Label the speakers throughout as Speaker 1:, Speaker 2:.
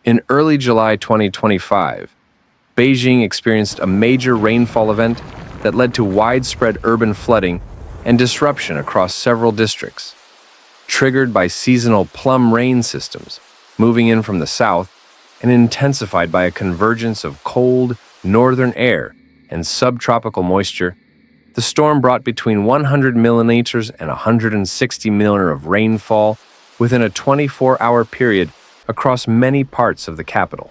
Speaker 1: In early July 2025, Beijing experienced a major rainfall event that led to widespread urban flooding and disruption across several districts. Triggered by seasonal plum rain systems moving in from the south and intensified by a convergence of cold, northern air and subtropical moisture, the storm brought between 100 millimeters and 160 millimeters of rainfall within a 24-hour period across many parts of the capital.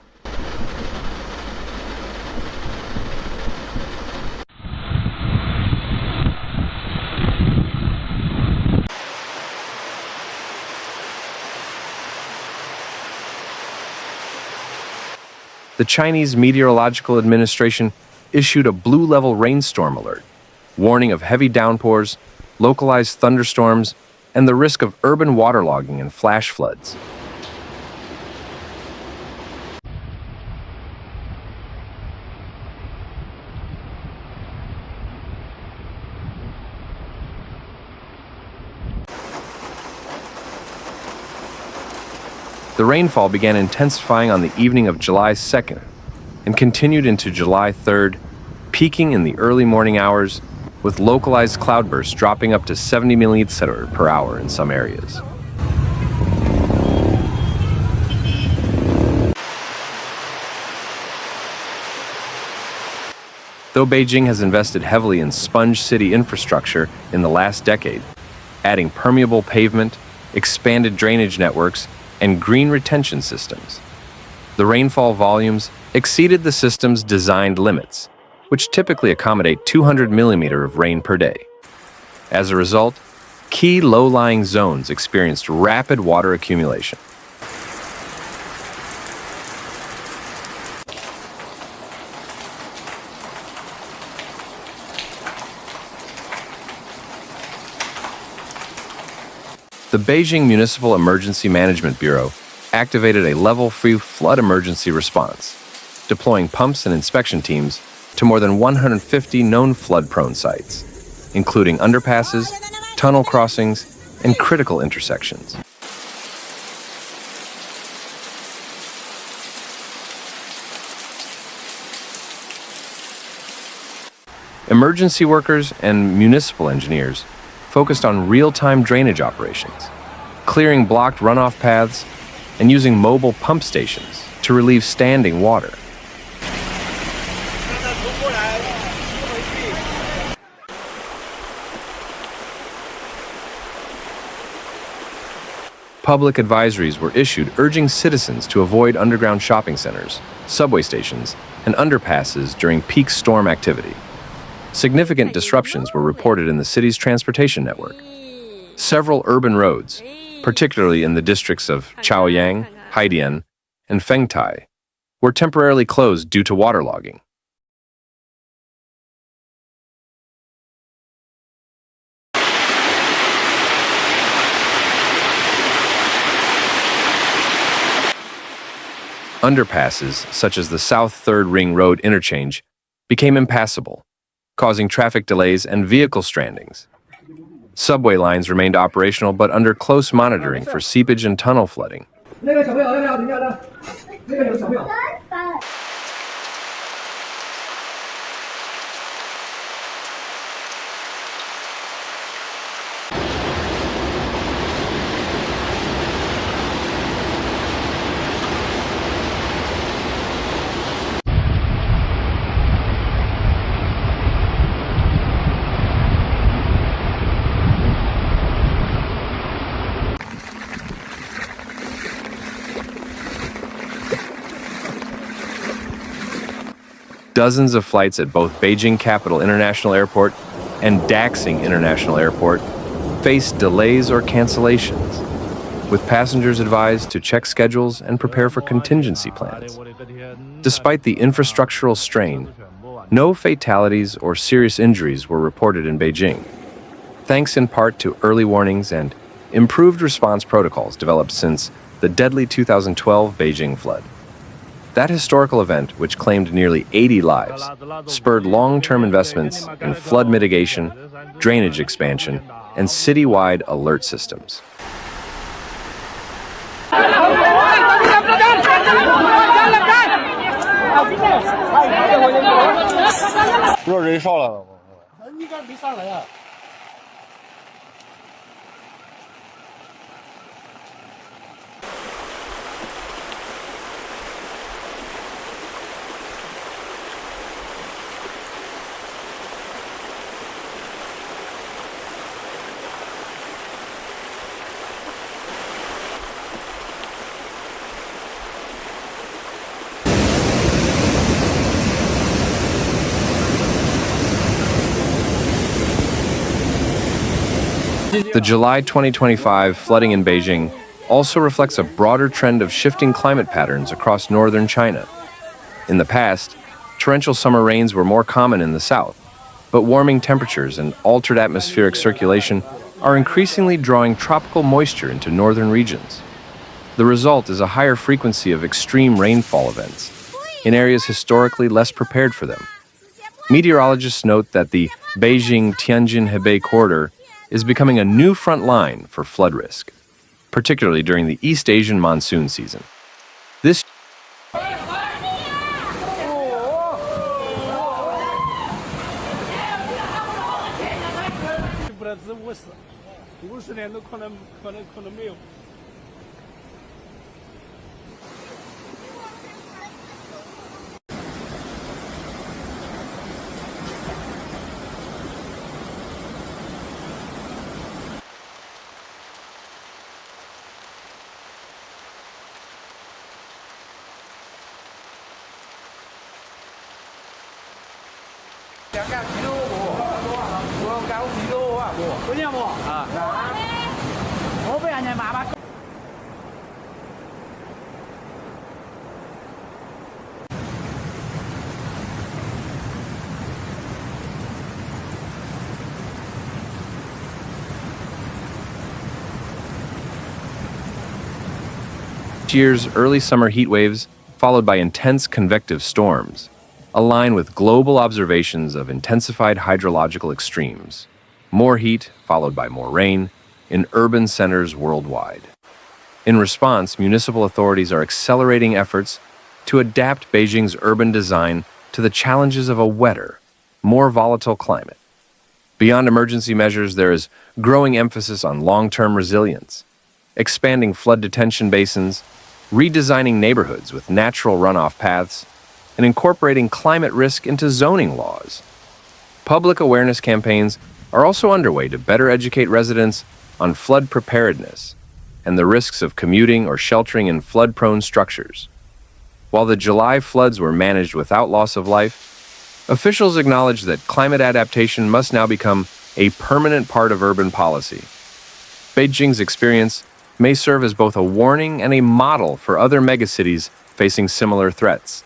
Speaker 1: The Chinese Meteorological Administration issued a blue-level rainstorm alert, warning of heavy downpours, localized thunderstorms, and the risk of urban waterlogging and flash floods. The rainfall began intensifying on the evening of July 2nd and continued into July 3rd, peaking in the early morning hours, with localized cloudbursts dropping up to 70 millimeters per hour in some areas. Though Beijing has invested heavily in sponge city infrastructure in the last decade, adding permeable pavement, expanded drainage networks, and green retention systems, the rainfall volumes exceeded the system's designed limits, which typically accommodate 200 millimeters of rain per day. As a result, key low-lying zones experienced rapid water accumulation. The Beijing Municipal Emergency Management Bureau activated a level 3 flood emergency response, deploying pumps and inspection teams to more than 150 known flood-prone sites, including underpasses, tunnel crossings, and critical intersections. Emergency workers and municipal engineers focused on real-time drainage operations, clearing blocked runoff paths, and using mobile pump stations to relieve standing water. Public advisories were issued urging citizens to avoid underground shopping centers, subway stations, and underpasses during peak storm activity. Significant disruptions were reported in the city's transportation network. Several urban roads, particularly in the districts of Chaoyang, Haidian, and Fengtai, were temporarily closed due to waterlogging. Underpasses, such as the South Third Ring Road interchange, became impassable, causing traffic delays and vehicle strandings. Subway lines remained operational but under close monitoring for seepage and tunnel flooding. Dozens of flights at both Beijing Capital International Airport and Daxing International Airport faced delays or cancellations, with passengers advised to check schedules and prepare for contingency plans. Despite the infrastructural strain, no fatalities or serious injuries were reported in Beijing, thanks in part to early warnings and improved response protocols developed since the deadly 2012 Beijing flood. That historical event, which claimed nearly 80 lives, spurred long-term investments in flood mitigation, drainage expansion, and citywide alert systems.
Speaker 2: 不是人上来了吗？
Speaker 3: 应该没上来呀。
Speaker 1: The July 2025 flooding in Beijing also reflects a broader trend of shifting climate patterns across northern China. In the past, torrential summer rains were more common in the south, but warming temperatures and altered atmospheric circulation are increasingly drawing tropical moisture into northern regions. The result is a higher frequency of extreme rainfall events in areas historically less prepared for them. Meteorologists note that the Beijing-Tianjin-Hebei corridor is becoming a new front line for flood risk, particularly during the East Asian monsoon season. This year's early summer heat waves, followed by intense convective storms, align with global observations of intensified hydrological extremes. More heat, followed by more rain, in urban centers worldwide. In response, municipal authorities are accelerating efforts to adapt Beijing's urban design to the challenges of a wetter, more volatile climate. Beyond emergency measures, there is growing emphasis on long-term resilience, expanding flood detention basins, redesigning neighborhoods with natural runoff paths, and incorporating climate risk into zoning laws. Public awareness campaigns are also underway to better educate residents on flood preparedness and the risks of commuting or sheltering in flood-prone structures. While the July floods were managed without loss of life, officials acknowledge that climate adaptation must now become a permanent part of urban policy. Beijing's experience may serve as both a warning and a model for other megacities facing similar threats.